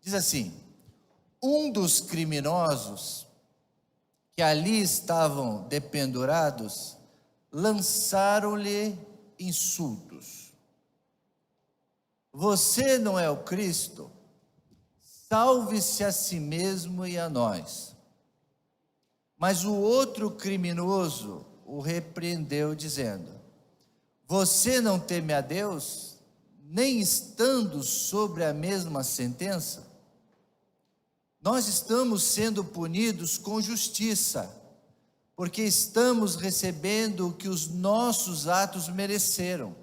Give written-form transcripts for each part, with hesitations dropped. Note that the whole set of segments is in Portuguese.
Diz assim: um dos criminosos que ali estavam dependurados lançaram-lhe insultos. Você não é o Cristo? Salve-se a si mesmo e a nós. Mas o outro criminoso o repreendeu, dizendo: você não teme a Deus, nem estando sobre a mesma sentença? Nós estamos sendo punidos com justiça, porque estamos recebendo o que os nossos atos merecem.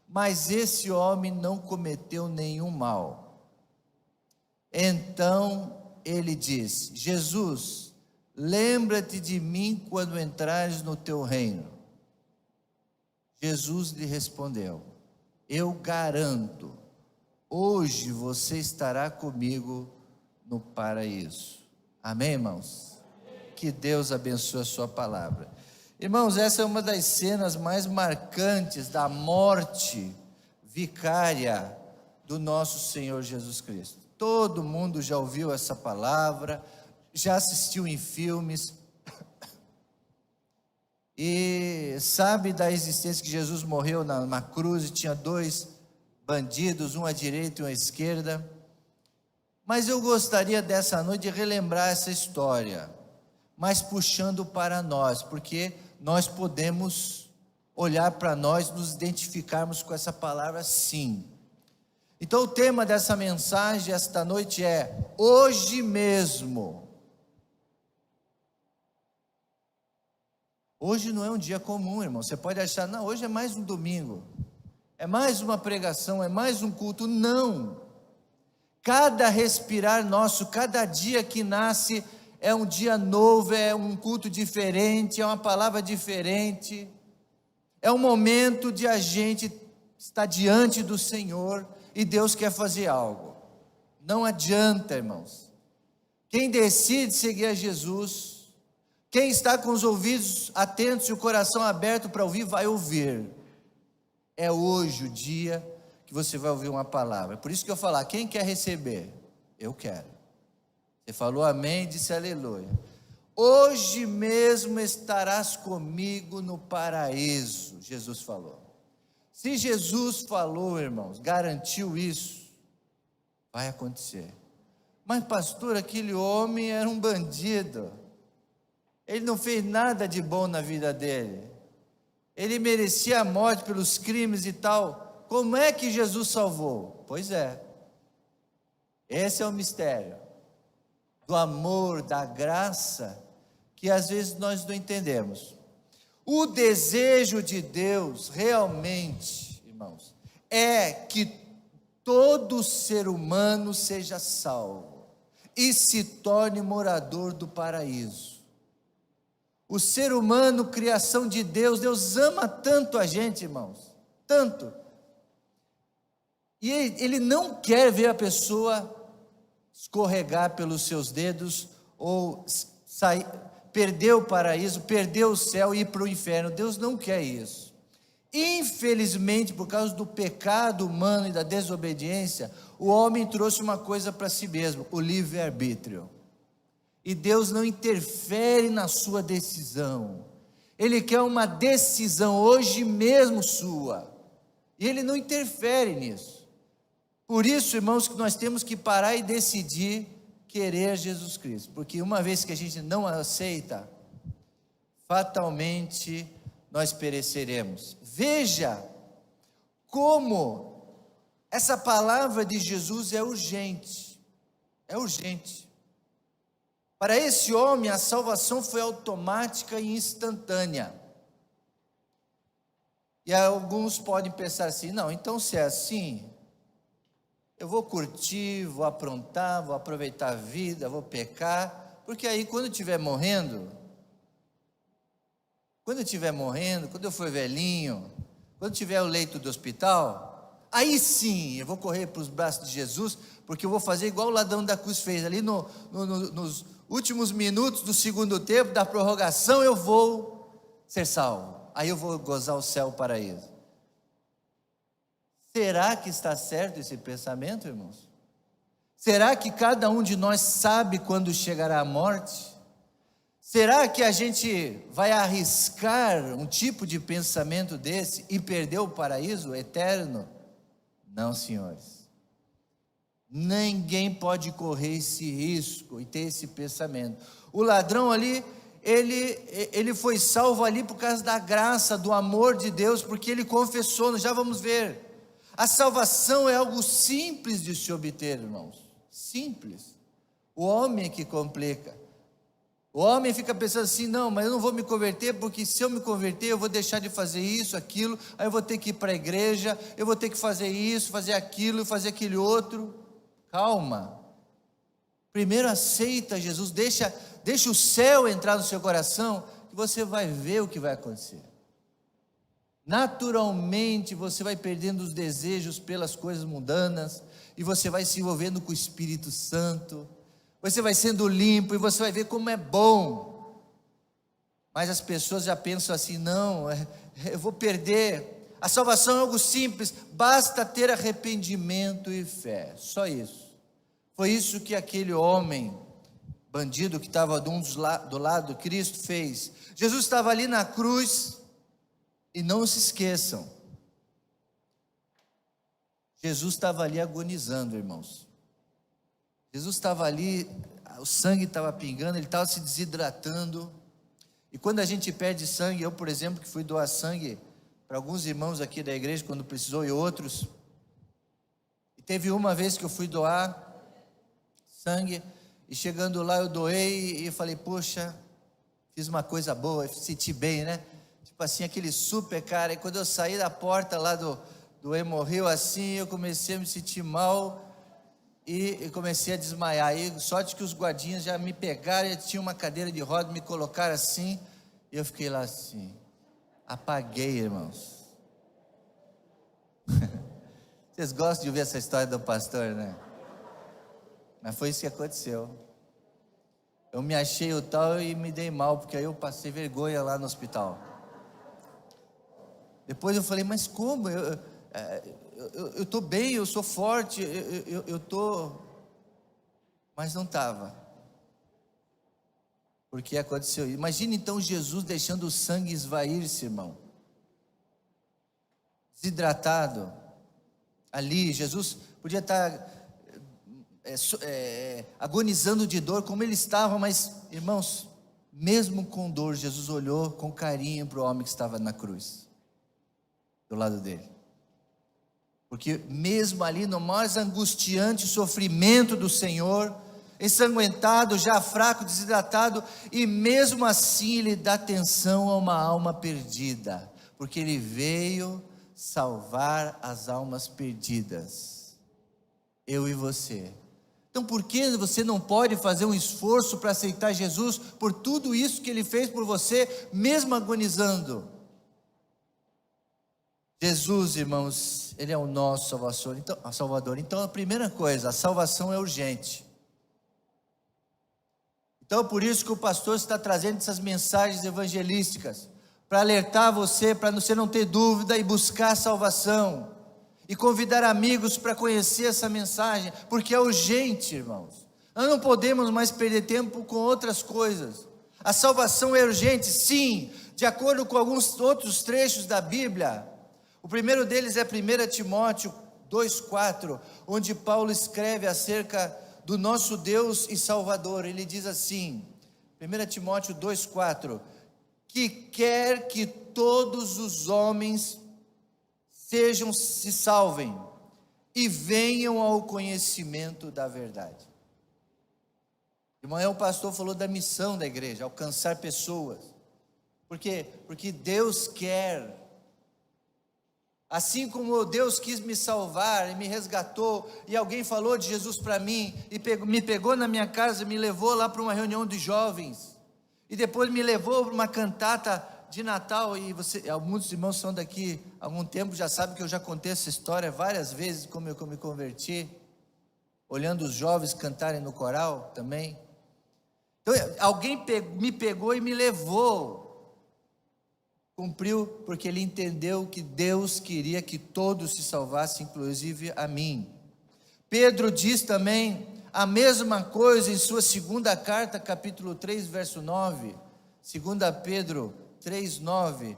Mas esse homem não cometeu nenhum mal. Então ele disse: Jesus, lembra-te de mim quando entrares no teu reino. Jesus lhe respondeu: eu garanto, hoje você estará comigo no paraíso. Amém, irmãos? Que Deus abençoe a sua palavra. Irmãos, essa é uma das cenas mais marcantes da morte vicária do nosso Senhor Jesus Cristo. Todo mundo já ouviu essa palavra, já assistiu em filmes, e sabe da existência que Jesus morreu na cruz e tinha dois bandidos, um à direita e um à esquerda. Mas eu gostaria dessa noite de relembrar essa história, mas puxando para nós, porque nós podemos olhar para nós, nos identificarmos com essa palavra sim. Então o tema dessa mensagem esta noite é: hoje mesmo. Hoje não é um dia comum, irmão. Você pode achar, não, hoje é mais um domingo, é mais uma pregação, é mais um culto. Não. Cada respirar nosso, cada dia que nasce é um dia novo, é um culto diferente, é uma palavra diferente, é um momento de a gente estar diante do Senhor e Deus quer fazer algo. Não adianta, irmãos. Quem decide seguir a Jesus, quem está com os ouvidos atentos e o coração aberto para ouvir, vai ouvir. É hoje o dia que você vai ouvir uma palavra. Por isso que eu falar, quem quer receber? Eu quero. Você falou amém, disse aleluia. Hoje mesmo estarás comigo no paraíso, Jesus falou. Se Jesus falou, irmãos, garantiu isso, vai acontecer. Mas pastor, aquele homem era um bandido, ele não fez nada de bom na vida dele, ele merecia a morte pelos crimes e tal. Como é que Jesus salvou? Pois é, esse é o mistério do amor, da graça, que às vezes nós não entendemos. O desejo de Deus realmente, irmãos, é que todo ser humano seja salvo e se torne morador do paraíso. O ser humano, criação de Deus, Deus ama tanto a gente, irmãos, tanto, e Ele não quer ver a pessoa escorregar pelos seus dedos, ou sair, perder o paraíso, perder o céu e ir para o inferno. Deus não quer isso. Infelizmente, por causa do pecado humano e da desobediência, o homem trouxe uma coisa para si mesmo: o livre-arbítrio. E Deus não interfere na sua decisão. Ele quer uma decisão hoje mesmo sua, e Ele não interfere nisso. Por isso, irmãos, que nós temos que parar e decidir querer Jesus Cristo, porque uma vez que a gente não aceita, fatalmente nós pereceremos. Veja como essa palavra de Jesus é urgente, Para esse homem a salvação foi automática e instantânea. E alguns podem pensar assim: não, então se é assim, eu vou curtir, vou aprontar, vou aproveitar a vida, vou pecar, porque aí quando eu estiver morrendo, quando eu for velhinho, quando tiver o leito do hospital, aí sim eu vou correr para os braços de Jesus, porque eu vou fazer igual o ladrão da cruz fez, ali nos últimos minutos do segundo tempo, da prorrogação, eu vou ser salvo, aí eu vou gozar o céu, o paraíso. Será que está certo esse pensamento, irmãos? Será que cada um de nós sabe quando chegará a morte? Será que a gente vai arriscar um tipo de pensamento desse e perder o paraíso eterno? Não, senhores. Ninguém pode correr esse risco e ter esse pensamento. O ladrão ali, ele foi salvo ali por causa da graça, do amor de Deus, porque ele confessou, nós já vamos ver. A salvação é algo simples de se obter, irmãos. Simples. O homem é que complica. O homem fica pensando assim, não, mas eu não vou me converter, porque se eu me converter, eu vou deixar de fazer isso, aquilo, aí eu vou ter que ir para a igreja, eu vou ter que fazer isso, fazer aquilo, fazer aquele outro. Calma. Primeiro aceita Jesus, deixa o céu entrar no seu coração, que você vai ver o que vai acontecer. Naturalmente você vai perdendo os desejos pelas coisas mundanas, e você vai se envolvendo com o Espírito Santo, você vai sendo limpo, e você vai ver como é bom. Mas as pessoas já pensam assim, não, eu vou perder. A salvação é algo simples, basta ter arrependimento e fé, só isso. Foi isso que aquele homem, bandido que estava do lado de Cristo fez. Jesus estava ali na cruz, e não se esqueçam, Jesus estava ali agonizando, irmãos. Jesus estava ali, o sangue estava pingando, ele estava se desidratando. E quando a gente perde sangue, eu, por exemplo, que fui doar sangue para alguns irmãos aqui da igreja, quando precisou, e outros. E teve uma vez que eu fui doar sangue, e chegando lá eu doei, e falei, poxa, fiz uma coisa boa, senti bem, né? Tipo assim, aquele super cara. E quando eu saí da porta lá do Hemorrio, assim, eu comecei a me sentir mal, e comecei a desmaiar. E sorte que os guardinhas já me pegaram, e tinha uma cadeira de roda, me colocaram assim, e eu fiquei lá assim, apaguei, irmãos. Vocês gostam de ouvir essa história do pastor, né? Mas foi isso que aconteceu. Eu me achei o tal e me dei mal, porque aí eu passei vergonha lá no hospital. Depois eu falei, mas como? Eu estou bem, eu sou forte, eu estou... Mas não estava. Porque aconteceu. Imagina então Jesus deixando o sangue esvair-se, irmão. Desidratado. Ali, Jesus podia estar agonizando de dor, como ele estava, mas, irmãos, mesmo com dor, Jesus olhou com carinho para o homem que estava na cruz, do lado dele. Porque mesmo ali no mais angustiante sofrimento do Senhor, ensanguentado, já fraco, desidratado, e mesmo assim ele dá atenção a uma alma perdida, porque ele veio salvar as almas perdidas, eu e você. Então por que você não pode fazer um esforço para aceitar Jesus, por tudo isso que ele fez por você, mesmo agonizando? Jesus, irmãos, ele é o nosso Salvador. Então a primeira coisa, a salvação é urgente. Então por isso que o pastor está trazendo essas mensagens evangelísticas, para alertar você, para você não ter dúvida e buscar a salvação, e convidar amigos para conhecer essa mensagem, porque é urgente, irmãos. Nós não podemos mais perder tempo com outras coisas. A salvação é urgente, sim, de acordo com alguns outros trechos da Bíblia. O primeiro deles é 1 Timóteo 2,4, onde Paulo escreve acerca do nosso Deus e Salvador. Ele diz assim, 1 Timóteo 2,4, que quer que todos os homens se salvem e venham ao conhecimento da verdade. De manhã o pastor falou da missão da igreja, alcançar pessoas. Por quê? Porque Deus quer. Assim como Deus quis me salvar e me resgatou, e alguém falou de Jesus para mim, e me pegou na minha casa, me levou lá para uma reunião de jovens, e depois me levou para uma cantata de Natal, e muitos irmãos são daqui há algum tempo, já sabem que eu já contei essa história várias vezes, como eu me converti, olhando os jovens cantarem no coral também. Então alguém me pegou e me levou, cumpriu, porque ele entendeu que Deus queria que todos se salvassem, inclusive a mim. Pedro diz também, a mesma coisa em sua segunda carta, capítulo 3, verso 9, 2 Pedro 3, 9,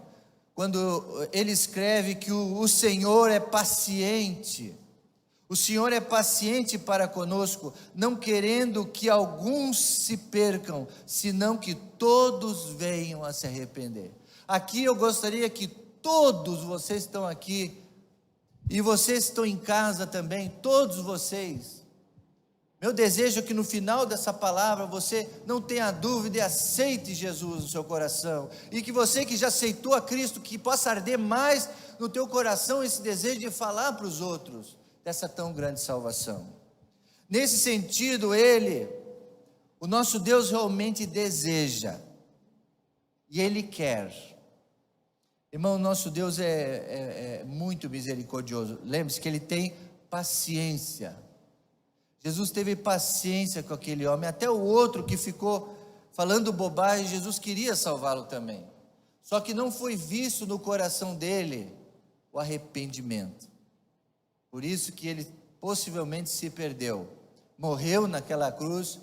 quando ele escreve que o Senhor é paciente. O Senhor é paciente para conosco, não querendo que alguns se percam, senão que todos venham a se arrepender. Aqui eu gostaria que todos vocês estão aqui, e vocês estão em casa também, todos vocês, meu desejo é que no final dessa palavra você não tenha dúvida e aceite Jesus no seu coração, e que você que já aceitou a Cristo, que possa arder mais no teu coração esse desejo de falar para os outros dessa tão grande salvação. Nesse sentido, o nosso Deus realmente deseja, e Ele quer. Irmão, nosso Deus é muito misericordioso. Lembre-se que Ele tem paciência. Jesus teve paciência com aquele homem, até o outro que ficou falando bobagem, Jesus queria salvá-lo também. Só que não foi visto no coração dele o arrependimento. Por isso que ele possivelmente se perdeu. Morreu naquela cruz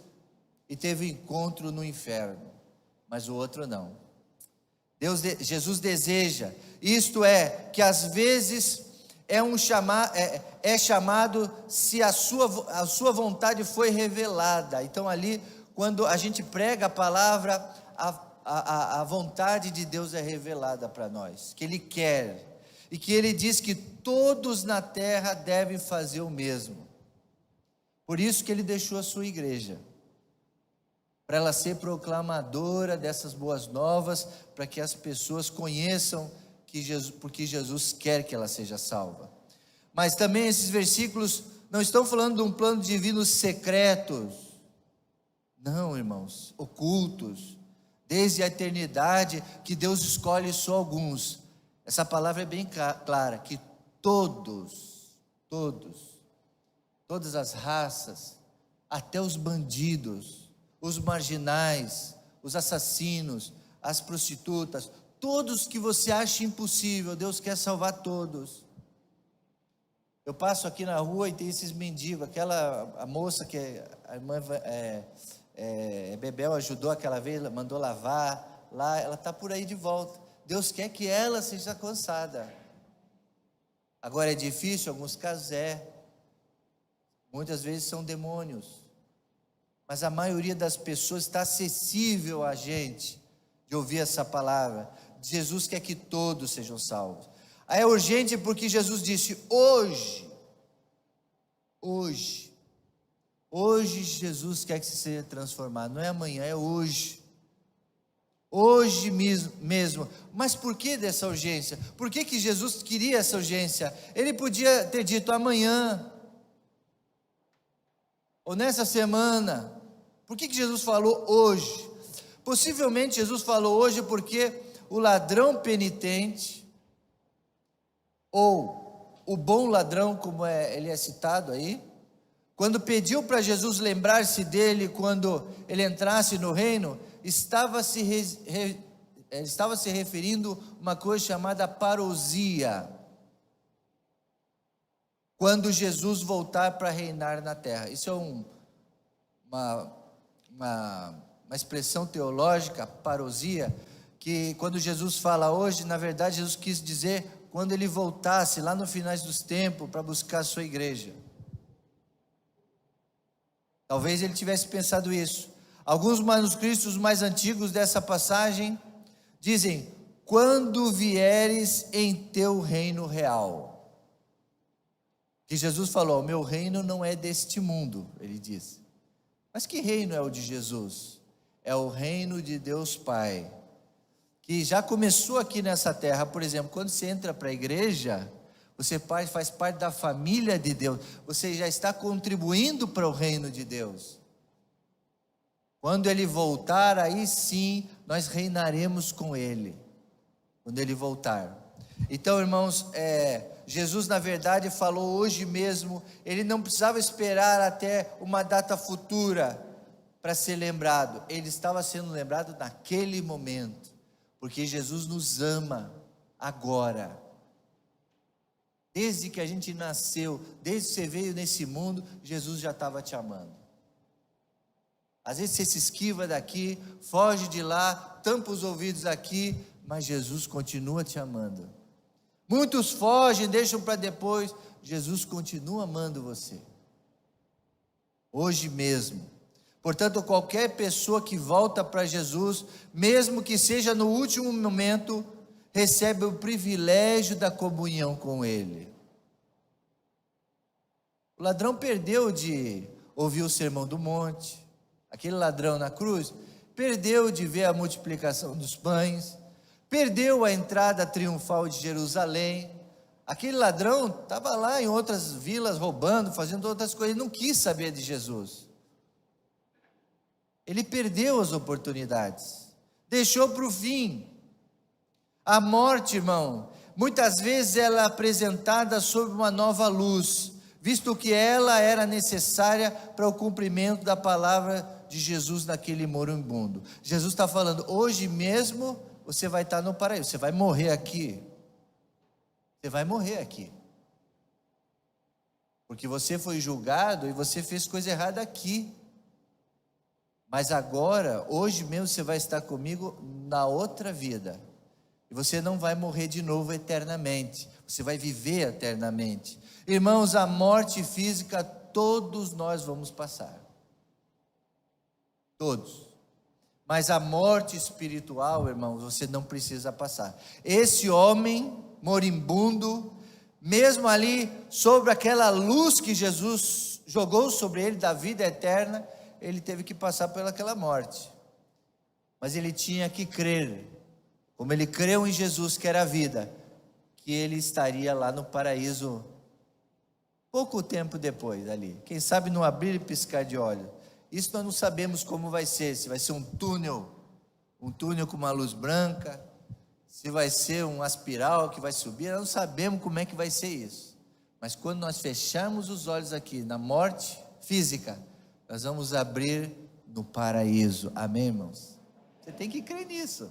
e teve encontro no inferno. Mas o outro não. Jesus deseja, isto é, que às vezes é chamado se a sua vontade foi revelada. Então ali, quando a gente prega a palavra, a vontade de Deus é revelada para nós, que Ele quer, e que Ele diz que todos na terra devem fazer o mesmo. Por isso que Ele deixou a sua igreja, para ela ser proclamadora dessas boas novas, para que as pessoas conheçam porque Jesus quer que ela seja salva. Mas também esses versículos não estão falando de um plano divino secretos, não, irmãos, ocultos, desde a eternidade, que Deus escolhe só alguns. Essa palavra é bem clara, que todas as raças, até os bandidos, os marginais, os assassinos, as prostitutas, todos que você acha impossível, Deus quer salvar todos. Eu passo aqui na rua e tem esses mendigos, a moça que a irmã Bebel ajudou aquela vez, mandou lavar, lá ela está por aí de volta. Deus quer que ela seja alcançada. Agora é difícil, em alguns casos muitas vezes são demônios, mas a maioria das pessoas está acessível a gente de ouvir essa palavra. Jesus quer que todos sejam salvos. Aí é urgente porque Jesus disse: hoje Jesus quer que você seja transformado, não é amanhã, é hoje mesmo. Mas por que dessa urgência? Por que Jesus queria essa urgência? Ele podia ter dito amanhã, ou nessa semana. Por que Jesus falou hoje? Possivelmente Jesus falou hoje porque o ladrão penitente, ou o bom ladrão, como ele é citado aí, quando pediu para Jesus lembrar-se dele quando ele entrasse no reino, estava se referindo a uma coisa chamada parousia, quando Jesus voltar para reinar na terra. Isso é uma expressão teológica, parousia, que quando Jesus fala hoje, na verdade Jesus quis dizer quando ele voltasse lá no finais dos tempos para buscar a sua igreja. Talvez ele tivesse pensado isso. Alguns manuscritos mais antigos dessa passagem dizem: quando vieres em teu reino real. Que Jesus falou: o meu reino não é deste mundo, ele disse. Mas que reino é o de Jesus? É o reino de Deus Pai, que já começou aqui nessa terra. Por exemplo, quando você entra para a igreja, você faz parte da família de Deus, você já está contribuindo para o reino de Deus. Quando Ele voltar, aí sim, nós reinaremos com Ele, quando Ele voltar. Então, irmãos, Jesus na verdade falou hoje mesmo. Ele não precisava esperar até uma data futura para ser lembrado, Ele estava sendo lembrado naquele momento, porque Jesus nos ama agora. Desde que a gente nasceu, desde que você veio nesse mundo, Jesus já estava te amando. Às vezes você se esquiva daqui, foge de lá, tampa os ouvidos aqui, mas Jesus continua te amando. Muitos fogem, deixam para depois, Jesus continua amando você. Hoje mesmo. Portanto, qualquer pessoa que volta para Jesus, mesmo que seja no último momento, recebe o privilégio da comunhão com Ele. O ladrão perdeu de ouvir o sermão do monte, aquele ladrão na cruz, perdeu de ver a multiplicação dos pães, perdeu a entrada triunfal de Jerusalém. Aquele ladrão estava lá em outras vilas roubando, fazendo outras coisas, ele não quis saber de Jesus. Ele perdeu as oportunidades, deixou para o fim. A morte, irmão, muitas vezes ela é apresentada sob uma nova luz, visto que ela era necessária para o cumprimento da palavra de Jesus naquele moribundo. Jesus está falando, hoje mesmo você vai estar no paraíso, você vai morrer aqui. Você vai morrer aqui. Porque você foi julgado e você fez coisa errada aqui. Mas agora, hoje mesmo você vai estar comigo na outra vida. E você não vai morrer de novo eternamente. Você vai viver eternamente. Irmãos, a morte física todos nós vamos passar. Todos. Mas a morte espiritual, irmãos, você não precisa passar. Esse homem moribundo, mesmo ali sobre aquela luz que Jesus jogou sobre ele da vida eterna, ele teve que passar pelaquela morte. Mas ele tinha que crer, como ele creu em Jesus que era a vida, que ele estaria lá no paraíso pouco tempo depois ali. Quem sabe no abrir e piscar de olhos. Isso nós não sabemos como vai ser, se vai ser um túnel com uma luz branca, se vai ser uma espiral que vai subir, nós não sabemos como é que vai ser isso. Mas quando nós fecharmos os olhos aqui na morte física, nós vamos abrir no paraíso. Amém, irmãos? Você tem que crer nisso.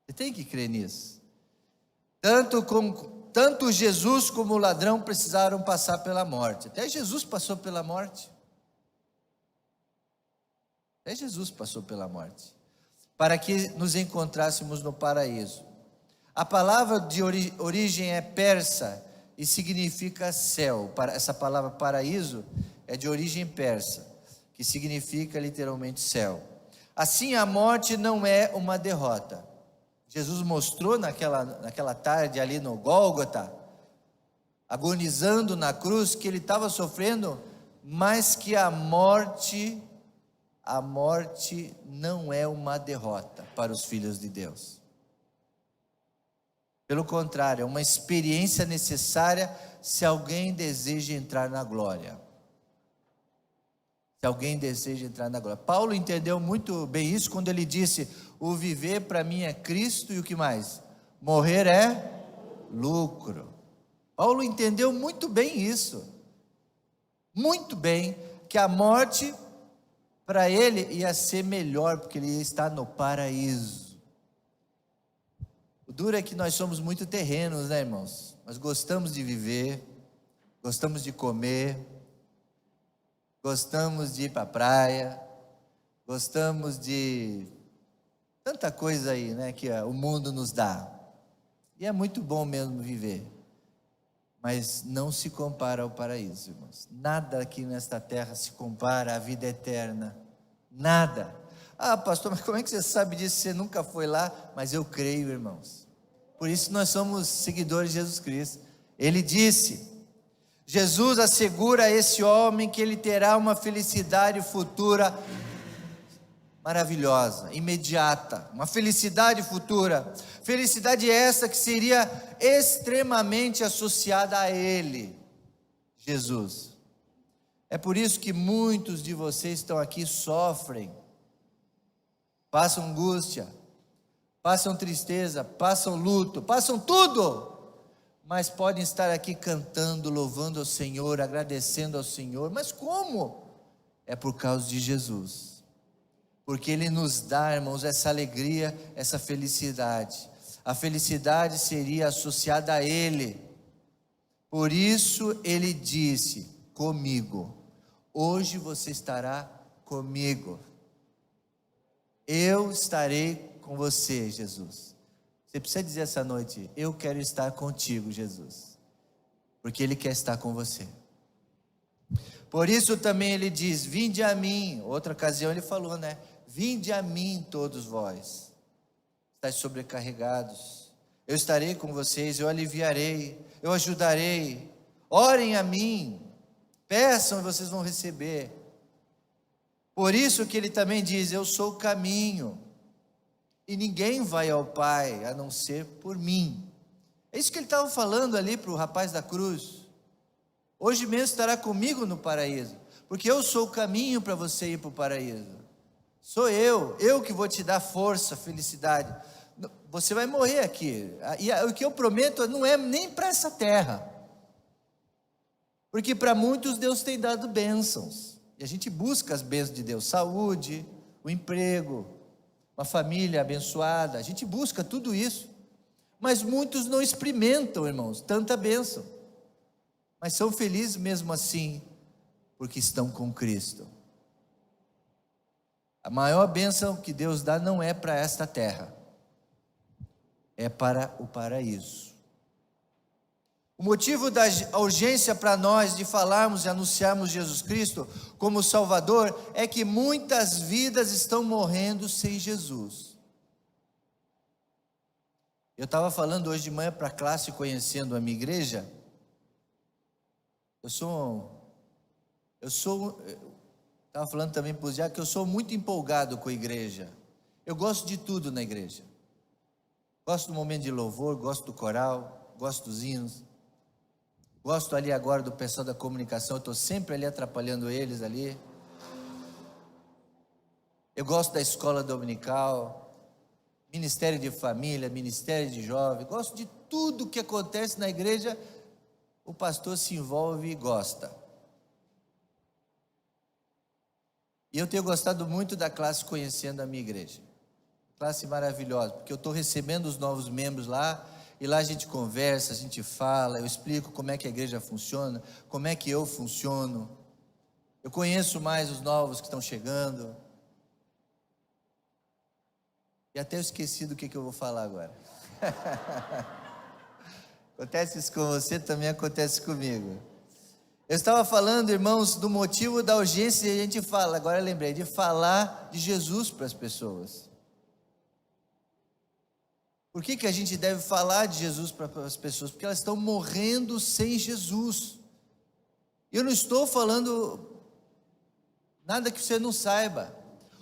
Você tem que crer nisso. Tanto Jesus como o ladrão precisaram passar pela morte. Até Jesus passou pela morte. Até Jesus passou pela morte. Para que nos encontrássemos no paraíso. A palavra de origem é persa e significa céu. Essa palavra paraíso é de origem persa, que significa literalmente céu. Assim, a morte não é uma derrota. Jesus mostrou naquela tarde ali no Gólgota, agonizando na cruz, que ele estava sofrendo, mas que a morte não é uma derrota para os filhos de Deus. Pelo contrário, é uma experiência necessária se alguém deseja entrar na glória. Se alguém deseja entrar na glória. Paulo entendeu muito bem isso quando ele disse: o viver para mim é Cristo e o que mais? Morrer é lucro. Paulo entendeu muito bem isso. Muito bem, que a morte para ele ia ser melhor, porque ele ia estar no paraíso. O duro é que nós somos muito terrenos, né, irmãos? Nós gostamos de viver, gostamos de comer, gostamos de ir para a praia, gostamos de tanta coisa aí, né, que o mundo nos dá. E é muito bom mesmo viver, mas não se compara ao paraíso, irmãos. Nada aqui nesta terra se compara à vida eterna. Nada. Ah, pastor, mas como é que você sabe disso? Você nunca foi lá? Mas eu creio, irmãos. Por isso nós somos seguidores de Jesus Cristo. Ele disse, Jesus assegura a esse homem que ele terá uma felicidade futura maravilhosa, imediata, uma felicidade futura, felicidade essa que seria extremamente associada a Ele, Jesus. É por isso que muitos de vocês estão aqui, sofrem, passam angústia, passam tristeza, passam luto, passam tudo, mas podem estar aqui cantando, louvando ao Senhor, agradecendo ao Senhor. Mas como? É por causa de Jesus. Porque Ele nos dá, irmãos, essa alegria, essa felicidade. A felicidade seria associada a Ele. Por isso Ele disse, comigo, hoje você estará comigo. Eu estarei com você, Jesus. Você precisa dizer essa noite: eu quero estar contigo, Jesus, porque Ele quer estar com você. Por isso também Ele diz: vinde a mim. Outra ocasião Ele falou, né? Vinde a mim todos vós, estáis sobrecarregados, eu estarei com vocês, eu aliviarei, eu ajudarei. Orem a mim, peçam e vocês vão receber. Por isso que Ele também diz: eu sou o caminho, e ninguém vai ao Pai a não ser por mim. É isso que Ele estava falando ali para o rapaz da cruz. Hoje mesmo estará comigo no paraíso, porque eu sou o caminho para você ir para o paraíso. Sou eu que vou te dar força, felicidade. Você vai morrer aqui, e o que eu prometo não é nem para essa terra, porque para muitos Deus tem dado bênçãos, e a gente busca as bênçãos de Deus, saúde, o emprego, uma família abençoada, a gente busca tudo isso, mas muitos não experimentam, irmãos, tanta bênção, mas são felizes mesmo assim, porque estão com Cristo. A maior bênção que Deus dá não é para esta terra, é para o paraíso. O motivo da urgência para nós de falarmos e anunciarmos Jesus Cristo como Salvador é que muitas vidas estão morrendo sem Jesus. Eu estava falando hoje de manhã para a classe, conhecendo a minha igreja. Estava falando também para os diáconos que eu sou muito empolgado com a igreja. Eu gosto de tudo na igreja. Gosto do momento de louvor, gosto do coral, gosto dos hinos. Gosto ali agora do pessoal da comunicação, eu estou sempre ali atrapalhando eles ali. Eu gosto da escola dominical, ministério de família, ministério de jovem. Gosto de tudo que acontece na igreja, o pastor se envolve e gosta. E eu tenho gostado muito da classe Conhecendo a Minha Igreja. Classe maravilhosa, porque eu estou recebendo os novos membros lá, e lá a gente conversa, a gente fala, eu explico como é que a igreja funciona, como é que eu funciono. Eu conheço mais os novos que estão chegando. E até eu esqueci do que eu vou falar agora. Acontece isso com você, também acontece comigo. Eu estava falando, irmãos, do motivo da urgência, e a gente fala, agora eu lembrei, de falar de Jesus para as pessoas. Por que a gente deve falar de Jesus para as pessoas? Porque elas estão morrendo sem Jesus. Eu não estou falando nada que você não saiba.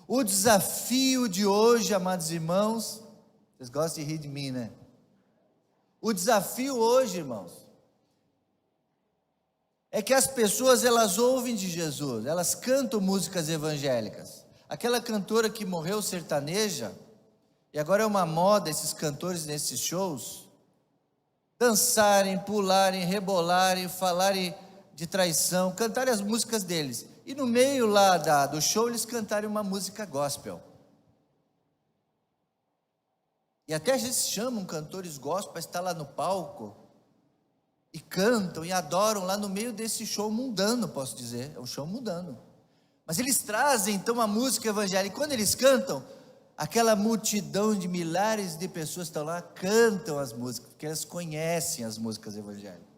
O desafio de hoje, amados irmãos, vocês gostam de rir de mim, né? O desafio hoje, irmãos, é que as pessoas, elas ouvem de Jesus, elas cantam músicas evangélicas. Aquela cantora que morreu sertaneja, e agora é uma moda esses cantores nesses shows, dançarem, pularem, rebolarem, falarem de traição, cantarem as músicas deles, e no meio lá do show eles cantarem uma música gospel, e até a gente chamam cantores gospel para estar lá no palco, e cantam e adoram lá no meio desse show mundano, posso dizer, é um show mundano, mas eles trazem então a música evangélica, e quando eles cantam, aquela multidão de milhares de pessoas estão lá, cantam as músicas, porque elas conhecem as músicas evangélicas.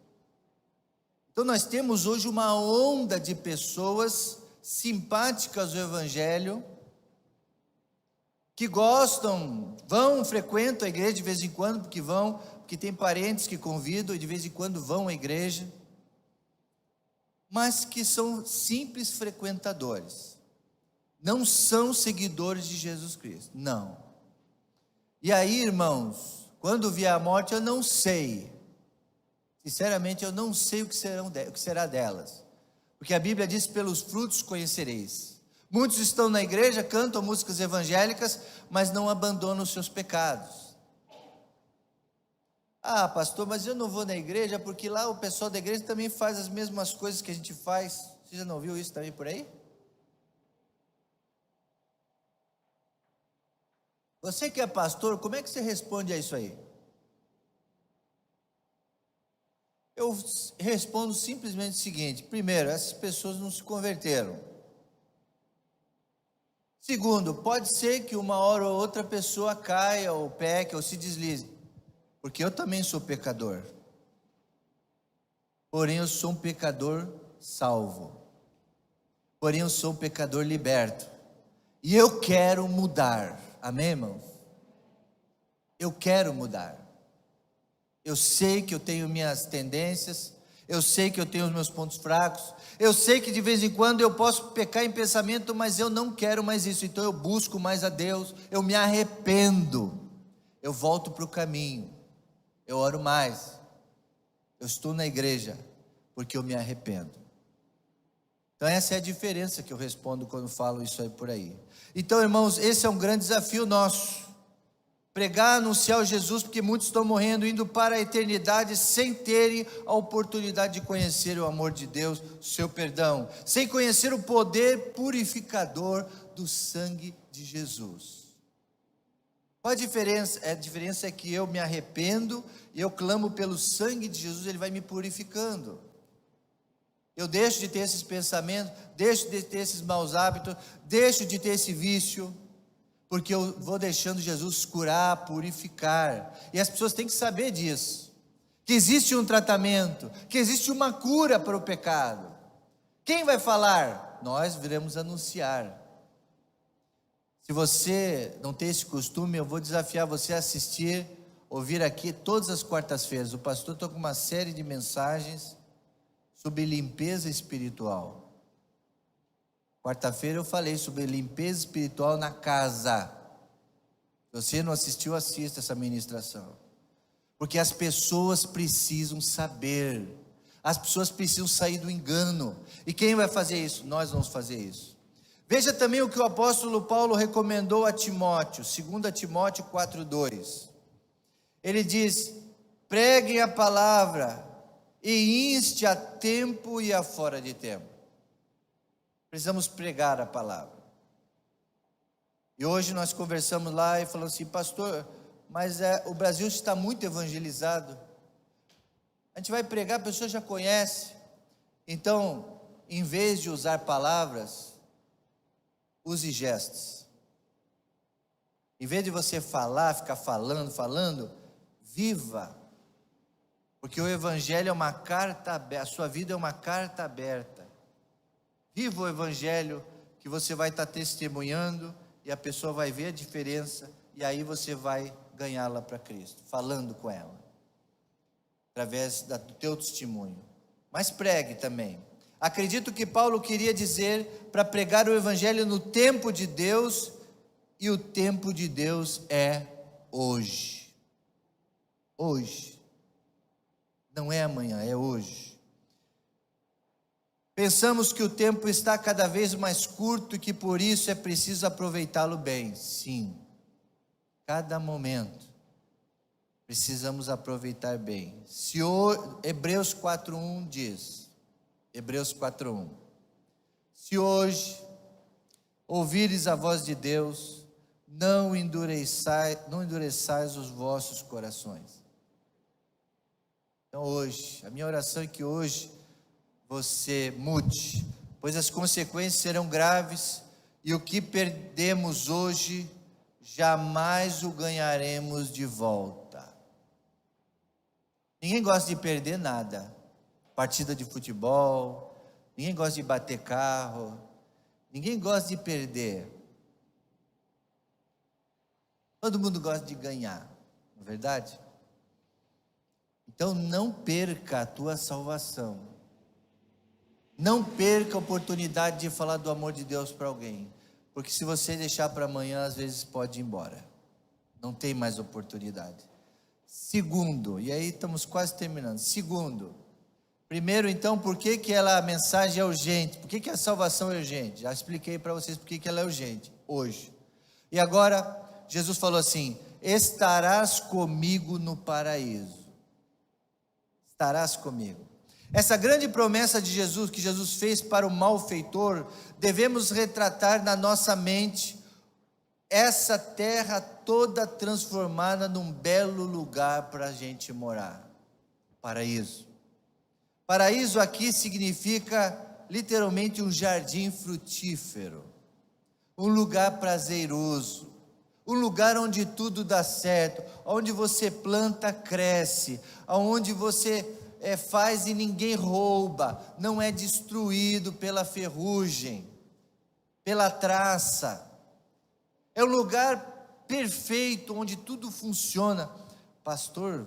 Então nós temos hoje uma onda de pessoas simpáticas ao Evangelho, que gostam, frequentam a igreja de vez em quando, porque tem parentes que convidam e de vez em quando vão à igreja, mas que são simples frequentadores. Não são seguidores de Jesus Cristo, não. E aí, irmãos, quando vier a morte, eu não sei, sinceramente eu não sei o que será delas, porque a Bíblia diz: pelos frutos conhecereis. Muitos estão na igreja, cantam músicas evangélicas, mas não abandonam os seus pecados. Ah, pastor, mas eu não vou na igreja, porque lá o pessoal da igreja também faz as mesmas coisas que a gente faz. Você já não viu isso também por aí? Você que é pastor, como é que você responde a isso aí? Eu respondo simplesmente o seguinte: primeiro, essas pessoas não se converteram. Segundo, pode ser que uma hora ou outra pessoa caia, ou peque, ou se deslize, porque eu também sou pecador. Porém, eu sou um pecador salvo. Porém, eu sou um pecador liberto. E eu quero mudar. Amém, irmão? Eu quero mudar. Eu sei que eu tenho minhas tendências. Eu sei que eu tenho os meus pontos fracos. Eu sei que de vez em quando eu posso pecar em pensamento, mas eu não quero mais isso. Então eu busco mais a Deus. Eu me arrependo. Eu volto para o caminho. Eu oro mais. Eu estou na igreja porque eu me arrependo. Então essa é a diferença que eu respondo quando falo isso aí por aí. Então, irmãos, esse é um grande desafio nosso. Pregar, anunciar o Jesus, porque muitos estão morrendo, indo para a eternidade sem terem a oportunidade de conhecer o amor de Deus, o seu perdão, sem conhecer o poder purificador do sangue de Jesus. Qual a diferença? A diferença é que eu me arrependo e eu clamo pelo sangue de Jesus, ele vai me purificando. Eu deixo de ter esses pensamentos, deixo de ter esses maus hábitos, deixo de ter esse vício, porque eu vou deixando Jesus curar, purificar. E as pessoas têm que saber disso, que existe um tratamento, que existe uma cura para o pecado. Quem vai falar? Nós viremos anunciar. Se você não tem esse costume, eu vou desafiar você a assistir, ouvir aqui todas as quartas-feiras. O pastor está com uma série de mensagens sobre limpeza espiritual. Quarta-feira eu falei sobre limpeza espiritual na casa. Se você não assistiu, assista essa ministração. Porque as pessoas precisam saber. As pessoas precisam sair do engano. E quem vai fazer isso? Nós vamos fazer isso. Veja também o que o apóstolo Paulo recomendou a Timóteo, 2 Timóteo 4:2. Ele diz: preguem a palavra e inste a tempo e a fora de tempo. Precisamos pregar a palavra. E hoje nós conversamos lá e falamos assim: pastor, mas o Brasil está muito evangelizado. A gente vai pregar, a pessoa já conhece. Então, em vez de usar palavras, use gestos. Em vez de você falar, ficar falando, viva. Porque o evangelho é uma carta aberta, a sua vida é uma carta aberta. Viva o evangelho, que você vai estar testemunhando, e a pessoa vai ver a diferença, e aí você vai ganhá-la para Cristo, falando com ela, através do teu testemunho. Mas pregue também. Acredito que Paulo queria dizer para pregar o evangelho no tempo de Deus, e o tempo de Deus é hoje. Hoje. Não é amanhã, é hoje. Pensamos que o tempo está cada vez mais curto e que por isso é preciso aproveitá-lo bem. Sim, cada momento precisamos aproveitar bem. Hebreus 4:1 diz, Hebreus 4:1, se hoje ouvires a voz de Deus, não endureçais os vossos corações. Então hoje, a minha oração é que hoje você mude, pois as consequências serão graves, e o que perdemos hoje, jamais o ganharemos de volta. Ninguém gosta de perder nada. Partida de futebol, ninguém gosta de bater carro, ninguém gosta de perder. Todo mundo gosta de ganhar, não é verdade? Então não perca a tua salvação. Não perca a oportunidade de falar do amor de Deus para alguém, porque se você deixar para amanhã, às vezes pode ir embora, não tem mais oportunidade. Segundo, e aí estamos quase terminando. Segundo, primeiro então, por que a mensagem é urgente? Por que a salvação é urgente? Já expliquei para vocês por que ela é urgente, hoje. E agora, Jesus falou assim: estarás comigo no paraíso. Estarás comigo. Essa grande promessa de Jesus, que Jesus fez para o malfeitor, devemos retratar na nossa mente essa terra toda transformada num belo lugar para a gente morar. Paraíso. Paraíso aqui significa literalmente um jardim frutífero. um lugar prazeroso, um lugar onde tudo dá certo, onde você planta, cresce, onde você faz e ninguém rouba, não é destruído pela ferrugem, pela traça. É um lugar perfeito, onde tudo funciona. Pastor,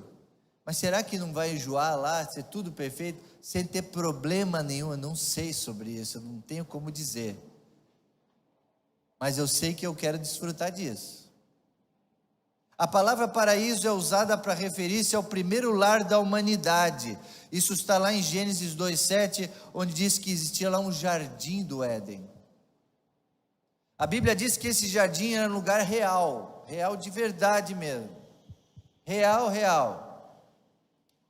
mas será que não vai enjoar lá, ser tudo perfeito, sem ter problema nenhum? Eu não sei sobre isso, eu não tenho como dizer. Mas eu sei que eu quero desfrutar disso. A palavra paraíso é usada para referir-se ao primeiro lar da humanidade. Isso está lá em Gênesis 2:7, onde diz que existia lá um jardim do Éden. A Bíblia diz que esse jardim era um lugar real, real de verdade mesmo. Real.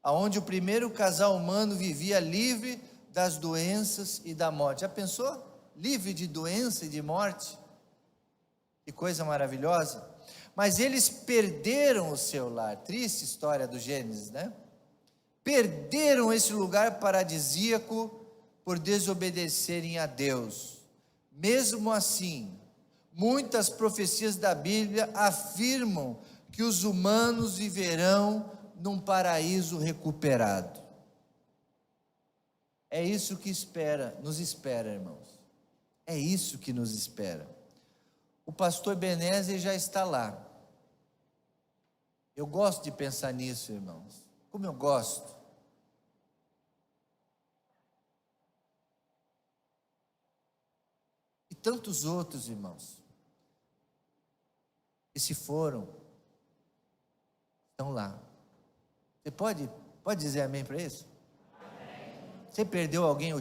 Aonde o primeiro casal humano vivia livre das doenças e da morte. Já pensou? Livre de doença e de morte? Que coisa maravilhosa. Mas eles perderam o seu lar. Triste história do Gênesis, né? Perderam esse lugar paradisíaco por desobedecerem a Deus. Mesmo assim, muitas profecias da Bíblia afirmam que os humanos viverão num paraíso recuperado. É isso que nos espera, irmãos. É isso que nos espera. O pastor Ebenezer já está lá. Eu gosto de pensar nisso, irmãos. Como eu gosto. E tantos outros, irmãos, que se foram, estão lá. Você pode dizer amém para isso? Amém. Você perdeu alguém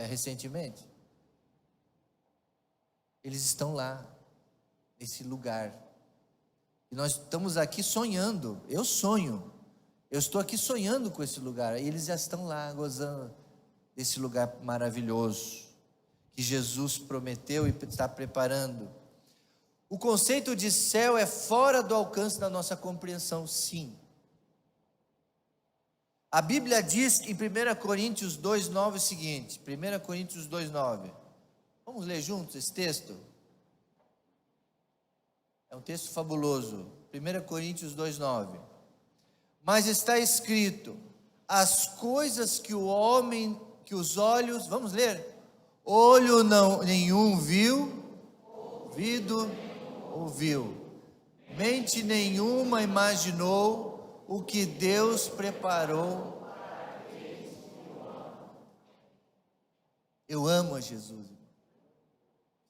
recentemente? Eles estão lá, nesse lugar. E nós estamos aqui sonhando. Eu sonho. Eu estou aqui sonhando com esse lugar. E eles já estão lá, gozando desse lugar maravilhoso que Jesus prometeu e está preparando. O conceito de céu é fora do alcance da nossa compreensão, sim. A Bíblia diz em 1 Coríntios 2,9 o seguinte, 1 Coríntios 2,9, vamos ler juntos esse texto? É um texto fabuloso, 1 Coríntios 2,9, mas está escrito, as coisas que os olhos, vamos ler, olho nenhum viu, ouvido ouviu, mente nenhuma imaginou, o que Deus preparou. Eu amo a Jesus.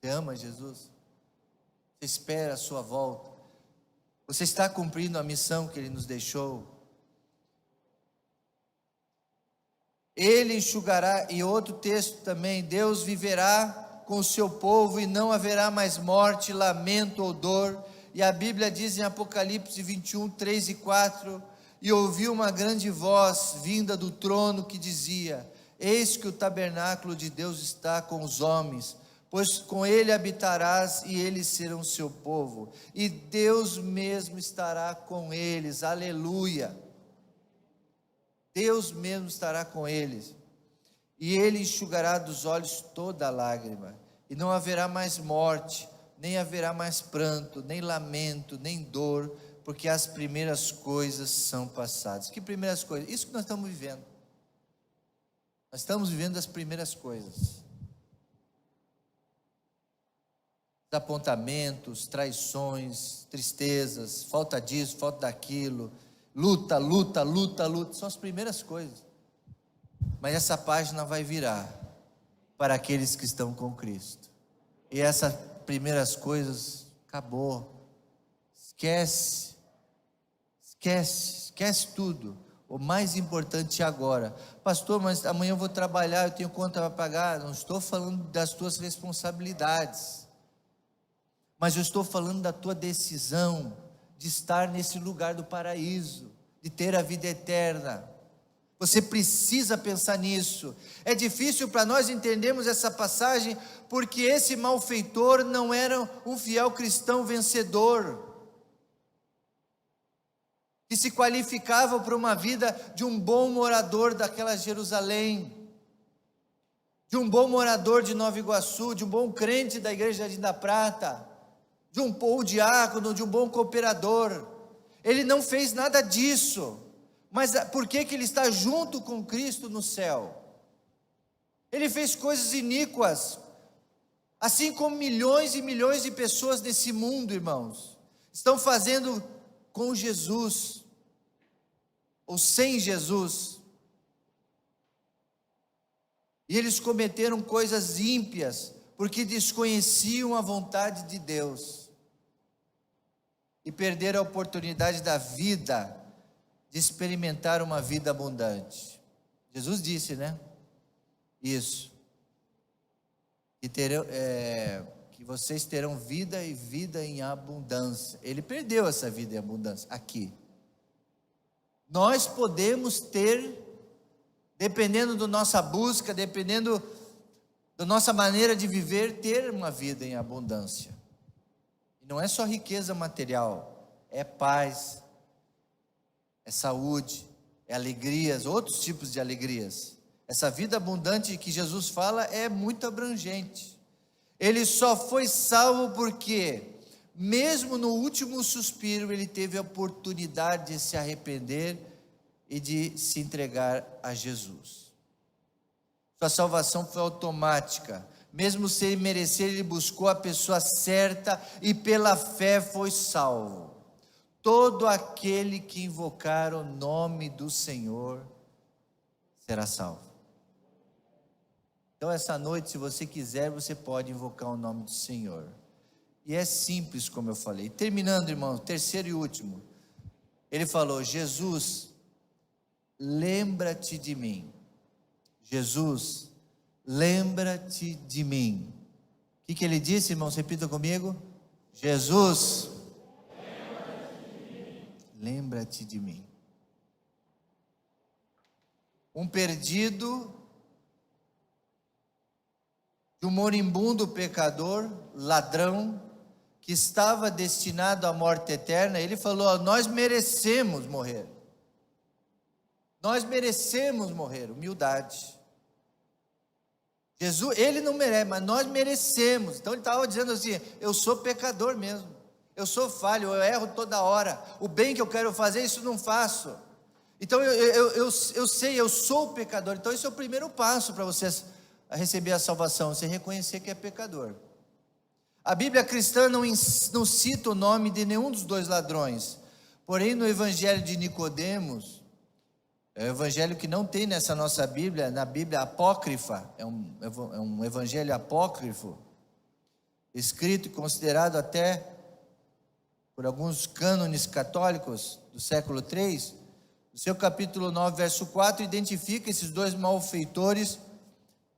Você ama Jesus? Você espera a sua volta? Você está cumprindo a missão que Ele nos deixou? Ele enxugará, e outro texto também, Deus viverá com o seu povo e não haverá mais morte, lamento ou dor. E a Bíblia diz em Apocalipse 21, 3 e 4, e ouvi uma grande voz vinda do trono que dizia, eis que o tabernáculo de Deus está com os homens, pois com ele habitarás e eles serão seu povo, e Deus mesmo estará com eles, aleluia, Deus mesmo estará com eles, e ele enxugará dos olhos toda lágrima, e não haverá mais morte, nem haverá mais pranto, nem lamento, nem dor, porque as primeiras coisas são passadas. Que primeiras coisas? Isso que nós estamos vivendo. Nós estamos vivendo as primeiras coisas. Desapontamentos, traições, tristezas, falta disso, falta daquilo, luta, são as primeiras coisas. Mas essa página vai virar para aqueles que estão com Cristo. E essas primeiras coisas, acabou. Esquece tudo. O mais importante é agora. Pastor, mas amanhã eu vou trabalhar, eu tenho conta para pagar. Não estou falando das tuas responsabilidades, mas eu estou falando da tua decisão de estar nesse lugar do paraíso, de ter a vida eterna. Você precisa pensar nisso. É difícil para nós entendermos essa passagem, porque esse malfeitor não era um fiel cristão vencedor, que se qualificava para uma vida de um bom morador daquela Jerusalém, de um bom morador de Nova Iguaçu, de um bom crente da Igreja Jardim da Prata, de um bom diácono, de um bom cooperador. Ele não fez nada disso. Mas por que ele está junto com Cristo no céu? Ele fez coisas iníquas, assim como milhões e milhões de pessoas nesse mundo, irmãos, estão fazendo com Jesus, ou sem Jesus. E eles cometeram coisas ímpias, porque desconheciam a vontade de Deus, e perderam a oportunidade da vida, de experimentar uma vida abundante. Jesus disse, né? Isso. Que vocês terão vida e vida em abundância. Ele perdeu essa vida em abundância aqui. Nós podemos ter, dependendo da nossa busca, dependendo da nossa maneira de viver, ter uma vida em abundância. E não é só riqueza material, é paz, é saúde, é alegrias, outros tipos de alegrias. Essa vida abundante que Jesus fala é muito abrangente. Ele só foi salvo porque, mesmo no último suspiro, ele teve a oportunidade de se arrepender e de se entregar a Jesus. Sua salvação foi automática. Mesmo sem merecer, ele buscou a pessoa certa e pela fé foi salvo. Todo aquele que invocar o nome do Senhor será salvo. Então essa noite, se você quiser, você pode invocar o nome do Senhor. E é simples, como eu falei. Terminando, irmão, terceiro e último. Ele falou: Jesus, lembra-te de mim. Jesus, lembra-te de mim. O que ele disse, irmãos? Repita comigo. Jesus, lembra-te de mim. Um perdido, de um moribundo pecador, ladrão, que estava destinado à morte eterna. Ele falou: nós merecemos morrer. Nós merecemos morrer. Humildade. Jesus, ele não merece, mas nós merecemos. Então ele estava dizendo assim: eu sou pecador mesmo. Eu sou falho, eu erro toda hora. O bem que eu quero fazer, isso não faço. Então eu sei, eu sou pecador. Então esse é o primeiro passo para você receber a salvação, você reconhecer que é pecador. A Bíblia cristã não cita o nome de nenhum dos dois ladrões. Porém, no Evangelho de Nicodemos, é um evangelho que não tem nessa nossa Bíblia, na Bíblia apócrifa, é um evangelho apócrifo, escrito e considerado até por alguns cânones católicos do século III. No seu capítulo 9, verso 4, identifica esses dois malfeitores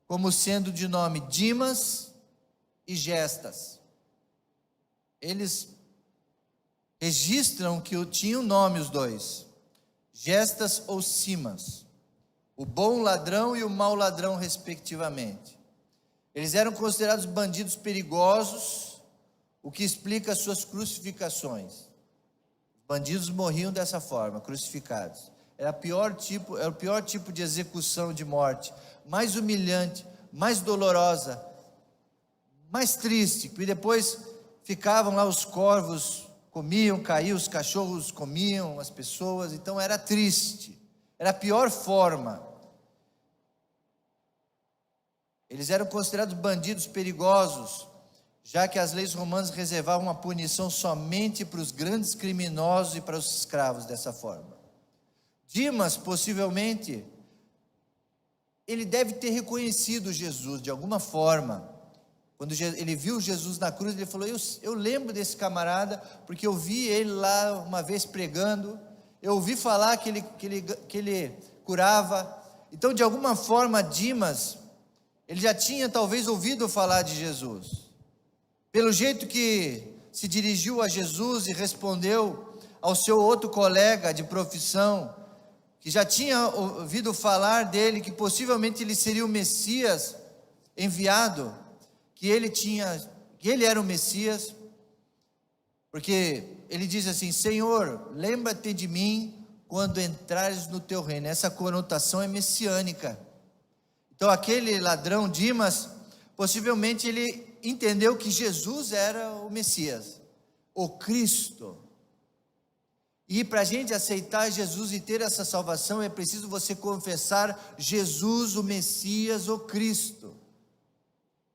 como sendo de nome Dimas e Gestas. Eles registram que tinham nome os dois, Gestas ou Simas, o bom ladrão e o mau ladrão respectivamente. Eles eram considerados bandidos perigosos, o que explica suas crucificações. Os bandidos morriam dessa forma, crucificados. Era o pior tipo de execução de morte, mais humilhante, mais dolorosa, mais triste. E depois ficavam lá os corvos, comiam, caíam, os cachorros comiam as pessoas. Então era triste, era a pior forma. Eles eram considerados bandidos perigosos, já que as leis romanas reservavam uma punição somente para os grandes criminosos e para os escravos dessa forma. Dimas, possivelmente, ele deve ter reconhecido Jesus de alguma forma. Quando ele viu Jesus na cruz, ele falou: eu lembro desse camarada, porque eu vi ele lá uma vez pregando, eu ouvi falar que ele curava. Então, de alguma forma, Dimas, ele já tinha talvez ouvido falar de Jesus. Pelo jeito que se dirigiu a Jesus e respondeu ao seu outro colega de profissão, que já tinha ouvido falar dele, que possivelmente ele seria o Messias enviado, que ele era o Messias, porque ele diz assim: Senhor, lembra-te de mim quando entrares no teu reino. Essa conotação é messiânica. Então aquele ladrão Dimas, possivelmente ele entendeu que Jesus era o Messias, o Cristo. E para a gente aceitar Jesus e ter essa salvação, é preciso você confessar Jesus, o Messias, o Cristo.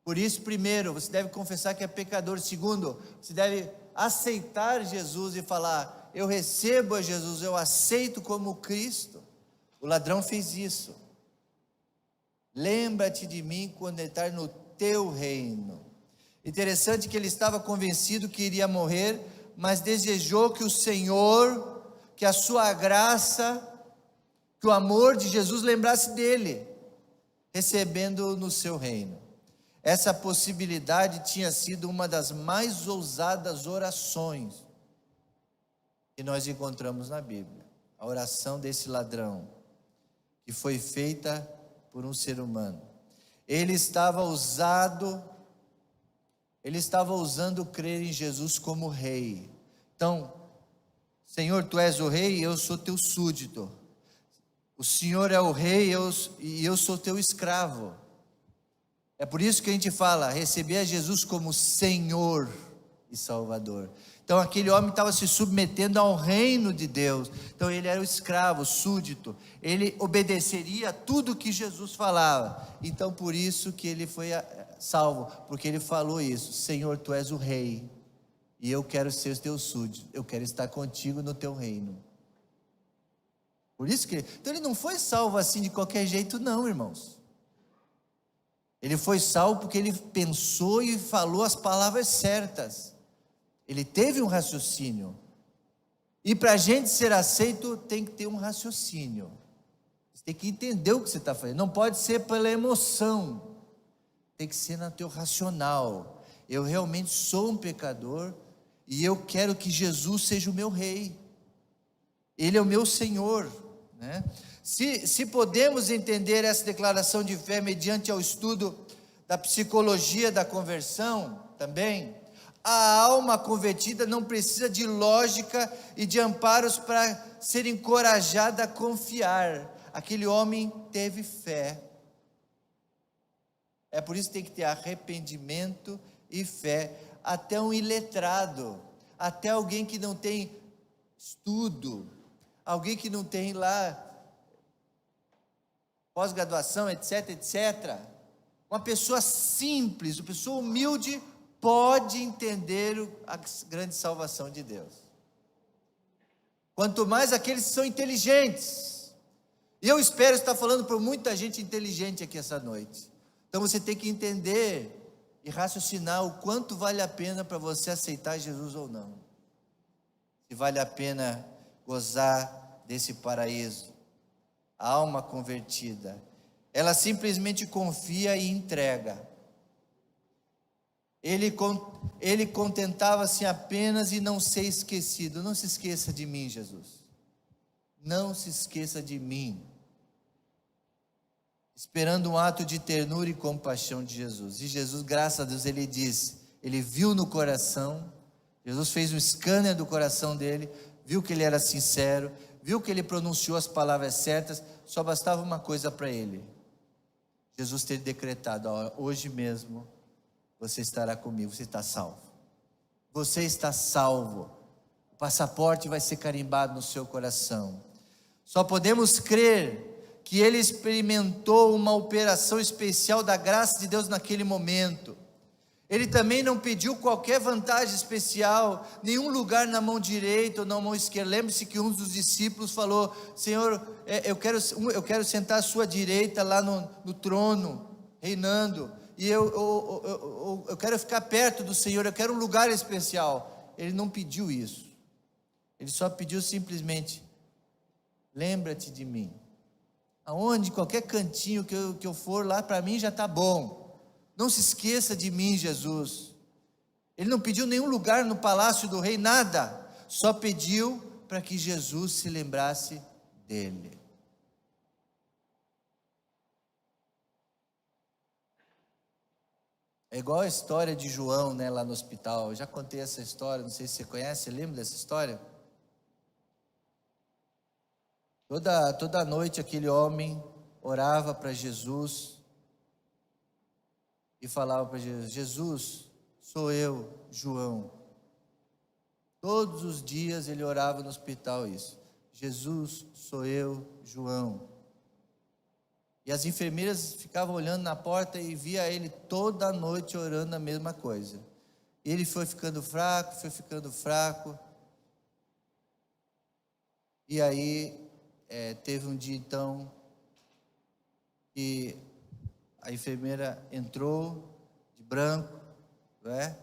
Por isso, primeiro, você deve confessar que é pecador. Segundo, você deve aceitar Jesus e falar: eu recebo a Jesus, eu aceito como Cristo. O ladrão fez isso. Lembra-te de mim quando entrar no teu reino. Interessante que ele estava convencido que iria morrer, mas desejou que o Senhor, que a sua graça, que o amor de Jesus lembrasse dele, recebendo-o no seu reino. Essa possibilidade tinha sido uma das mais ousadas orações que nós encontramos na Bíblia. A oração desse ladrão, que foi feita por um ser humano. Ele estava ousando crer em Jesus como rei. Então, Senhor, tu és o rei, eu sou teu súdito. O Senhor é o rei e eu sou teu escravo. É por isso que a gente fala, receber a Jesus como Senhor e Salvador. Então aquele homem estava se submetendo ao reino de Deus. Então ele era o escravo, o súdito. Ele obedeceria a tudo que Jesus falava. Então por isso que ele foi salvo, porque ele falou isso: Senhor, tu és o rei, e eu quero ser o teu súdito, eu quero estar contigo no teu reino. Por isso que, então ele não foi salvo assim de qualquer jeito não, irmãos. Ele foi salvo porque ele pensou e falou as palavras certas. Ele teve um raciocínio. E para a gente ser aceito, tem que ter um raciocínio. Você tem que entender o que você está fazendo. Não pode ser pela emoção. Tem que ser no teu racional. Eu realmente sou um pecador e eu quero que Jesus seja o meu rei. Ele é o meu Senhor, né? Se podemos entender essa declaração de fé mediante ao estudo da psicologia da conversão também, a alma convertida não precisa de lógica e de amparos para ser encorajada a confiar. Aquele homem teve fé. É por isso que tem que ter arrependimento e fé. Até um iletrado, até alguém que não tem estudo, alguém que não tem lá pós-graduação, etc, etc. Uma pessoa simples, uma pessoa humilde pode entender a grande salvação de Deus. Quanto mais aqueles que são inteligentes. E eu espero estar falando para muita gente inteligente aqui essa noite. Então você tem que entender e raciocinar o quanto vale a pena para você aceitar Jesus ou não. Se vale a pena gozar desse paraíso. A alma convertida, ela simplesmente confia e entrega. Ele contentava-se apenas em não ser esquecido. Não se esqueça de mim, Jesus. Não se esqueça de mim. Esperando um ato de ternura e compaixão de Jesus. E Jesus, graças a Deus, ele disse, ele viu no coração, Jesus fez um scanner do coração dele, viu que ele era sincero, viu que ele pronunciou as palavras certas, só bastava uma coisa para ele: Jesus ter decretado: ó, hoje mesmo você estará comigo, você está salvo. Você está salvo. O passaporte vai ser carimbado no seu coração. Só podemos crer que ele experimentou uma operação especial da graça de Deus naquele momento. Ele também não pediu qualquer vantagem especial, nenhum lugar na mão direita ou na mão esquerda. Lembre-se que um dos discípulos falou: Senhor, eu quero sentar à sua direita lá no trono, reinando, e eu quero ficar perto do Senhor, eu quero um lugar especial. Ele não pediu isso, ele só pediu simplesmente: lembra-te de mim. Aonde, qualquer cantinho que eu for lá, para mim já está bom. Não se esqueça de mim, Jesus. Ele não pediu nenhum lugar no palácio do rei, nada. Só pediu para que Jesus se lembrasse dele. É igual a história de João, né, lá no hospital. Eu já contei essa história, não sei se você conhece, lembra dessa história? Toda noite aquele homem orava para Jesus, e falava para Jesus: Jesus, sou eu, João. Todos os dias ele orava no hospital isso: Jesus, sou eu, João. E as enfermeiras ficavam olhando na porta e via ele toda noite orando a mesma coisa. E ele foi ficando fraco, foi ficando fraco. E aí, teve um dia então, que a enfermeira entrou de branco, né?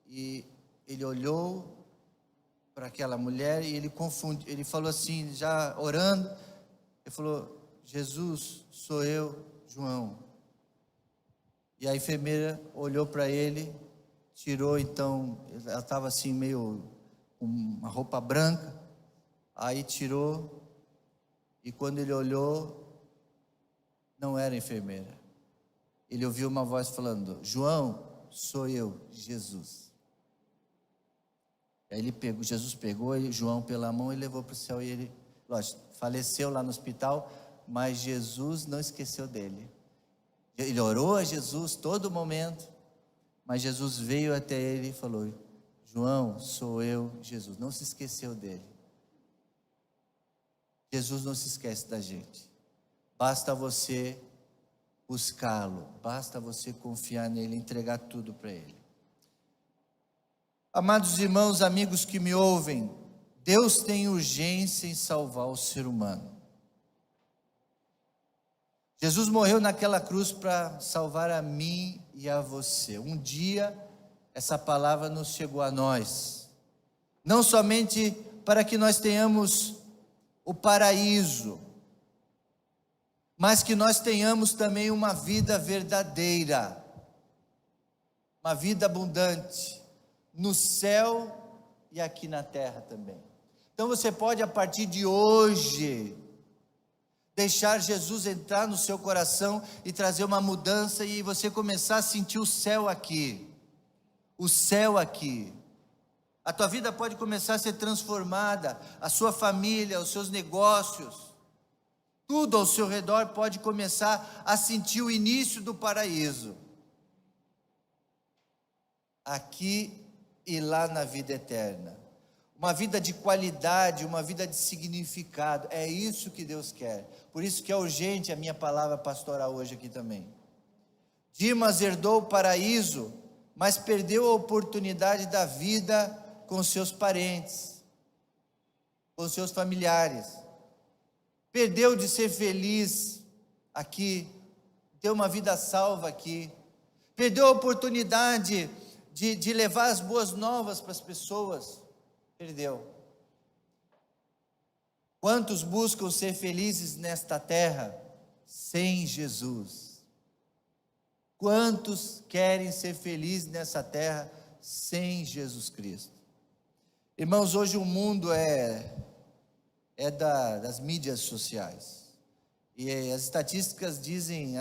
E ele olhou para aquela mulher e ele confundiu, ele falou assim, já orando, ele falou: Jesus, sou eu, João. E a enfermeira olhou para ele, tirou então, ela estava assim meio com uma roupa branca, aí tirou, e quando ele olhou, não era enfermeira. Ele ouviu uma voz falando: João, sou eu, Jesus. Aí Jesus pegou João pela mão e levou para o céu, e ele, lógico, faleceu lá no hospital, mas Jesus não esqueceu dele. Ele orou a Jesus todo momento, mas Jesus veio até ele e falou: João, sou eu, Jesus. Não se esqueceu dele. Jesus não se esquece da gente. Basta você buscá-lo, basta você confiar nele, entregar tudo para ele. Amados irmãos, amigos que me ouvem, Deus tem urgência em salvar o ser humano. Jesus morreu naquela cruz para salvar a mim e a você. Um dia essa palavra nos chegou a nós, não somente para que nós tenhamos o paraíso, mas que nós tenhamos também uma vida verdadeira, uma vida abundante, no céu e aqui na terra também. Então você pode, a partir de hoje, deixar Jesus entrar no seu coração e trazer uma mudança, e você começar a sentir o céu aqui. O céu aqui. A tua vida pode começar a ser transformada, a sua família, os seus negócios, tudo ao seu redor pode começar a sentir o início do paraíso. Aqui e lá na vida eterna. Uma vida de qualidade, uma vida de significado. É isso que Deus quer. Por isso que é urgente a minha palavra pastoral hoje aqui também. Dimas herdou o paraíso, mas perdeu a oportunidade da vida com seus parentes, com seus familiares. Perdeu de ser feliz aqui, ter uma vida salva aqui. Perdeu a oportunidade de levar as boas novas para as pessoas. Perdeu. Quantos buscam ser felizes nesta terra sem Jesus? Quantos querem ser felizes nessa terra sem Jesus Cristo? Irmãos, hoje o mundo é das mídias sociais, e as estatísticas dizem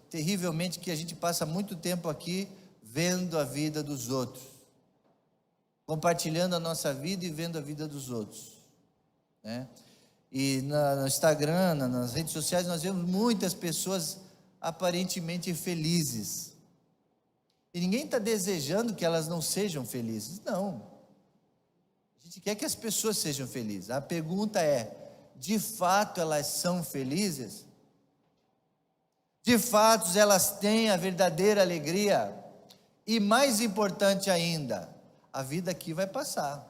terrivelmente que a gente passa muito tempo aqui vendo a vida dos outros, compartilhando a nossa vida e vendo a vida dos outros, né? E no Instagram, nas redes sociais, nós vemos muitas pessoas aparentemente felizes, e ninguém está desejando que elas não sejam felizes, não. A gente quer que as pessoas sejam felizes. A pergunta é: de fato elas são felizes? De fato elas têm a verdadeira alegria? E mais importante ainda, a vida aqui vai passar.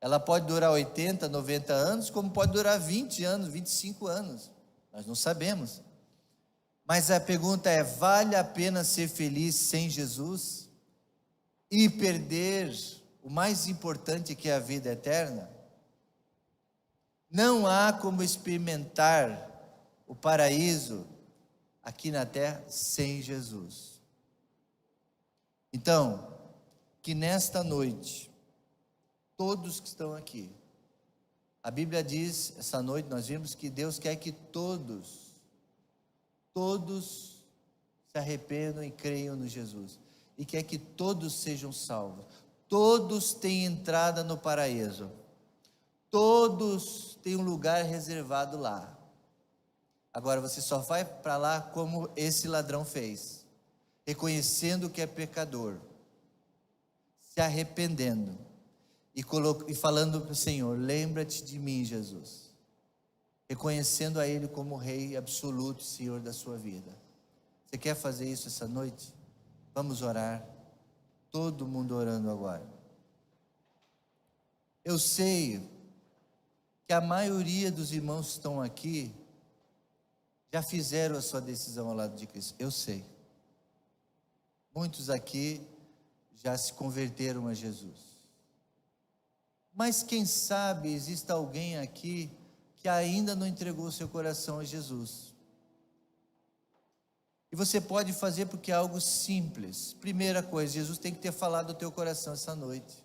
Ela pode durar 80, 90 anos, como pode durar 20 anos, 25 anos. Nós não sabemos. Mas a pergunta é: vale a pena ser feliz sem Jesus? E perder o mais importante, que é a vida eterna? Não há como experimentar o paraíso aqui na terra sem Jesus. Então, que nesta noite, todos que estão aqui, a Bíblia diz, essa noite nós vimos que Deus quer que todos se arrependam e creiam no Jesus, e quer que todos sejam salvos, todos têm entrada no paraíso, todos têm um lugar reservado lá. Agora você só vai para lá como esse ladrão fez, reconhecendo que é pecador, se arrependendo e falando para o Senhor: lembra-te de mim, Jesus, reconhecendo a Ele como Rei absoluto, Senhor da sua vida. Você quer fazer isso essa noite? Vamos orar, todo mundo orando agora. Eu sei que a maioria dos irmãos que estão aqui já fizeram a sua decisão ao lado de Cristo, eu sei. Muitos aqui já se converteram a Jesus. Mas quem sabe exista alguém aqui que ainda não entregou seu coração a Jesus. E você pode fazer porque é algo simples. Primeira coisa, Jesus tem que ter falado ao teu coração essa noite.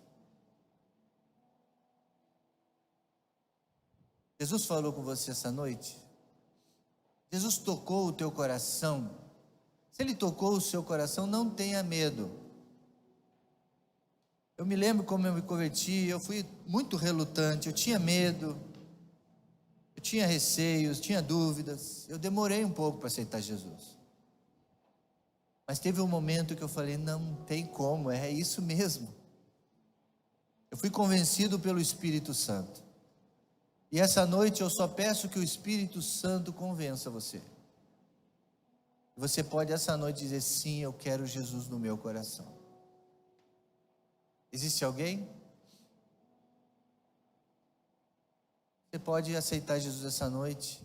Jesus falou com você essa noite? Jesus tocou o teu coração? Se Ele tocou o seu coração, não tenha medo. Eu me lembro como eu me converti, eu fui muito relutante, eu tinha medo, eu tinha receios, tinha dúvidas, eu demorei um pouco para aceitar Jesus. Mas teve um momento que eu falei: não tem como, é isso mesmo. Eu fui convencido pelo Espírito Santo. E essa noite eu só peço que o Espírito Santo convença você. Você pode essa noite dizer: sim, eu quero Jesus no meu coração. Existe alguém? Você pode aceitar Jesus essa noite,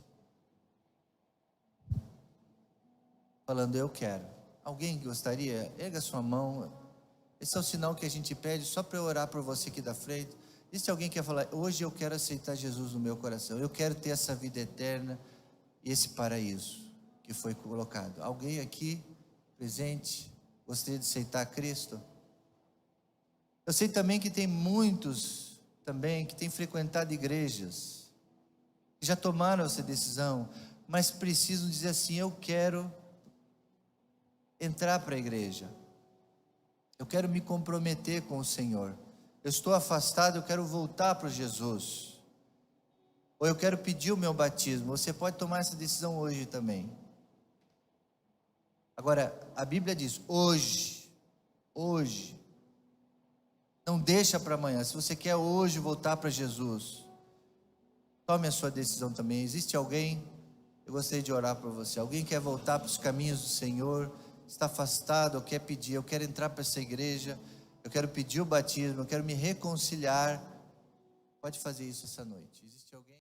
falando: eu quero. Alguém que gostaria? Erga sua mão. Esse é o sinal que a gente pede só para eu orar por você aqui da frente. E se alguém quer falar: hoje eu quero aceitar Jesus no meu coração, eu quero ter essa vida eterna e esse paraíso que foi colocado. Alguém aqui presente gostaria de aceitar Cristo? Eu sei também que tem muitos também que têm frequentado igrejas, que já tomaram essa decisão, mas precisam dizer assim: eu quero entrar para a igreja, eu quero me comprometer com o Senhor. Eu estou afastado, eu quero voltar para Jesus. Ou eu quero pedir o meu batismo. Você pode tomar essa decisão hoje também. Agora, a Bíblia diz: hoje. Não deixa para amanhã. Se você quer hoje voltar para Jesus, tome a sua decisão também. Existe alguém? Eu gostaria de orar por você. Alguém quer voltar para os caminhos do Senhor? Está afastado, ou quer pedir: eu quero entrar para essa igreja, eu quero pedir o batismo, eu quero me reconciliar. Pode fazer isso essa noite. Existe alguém?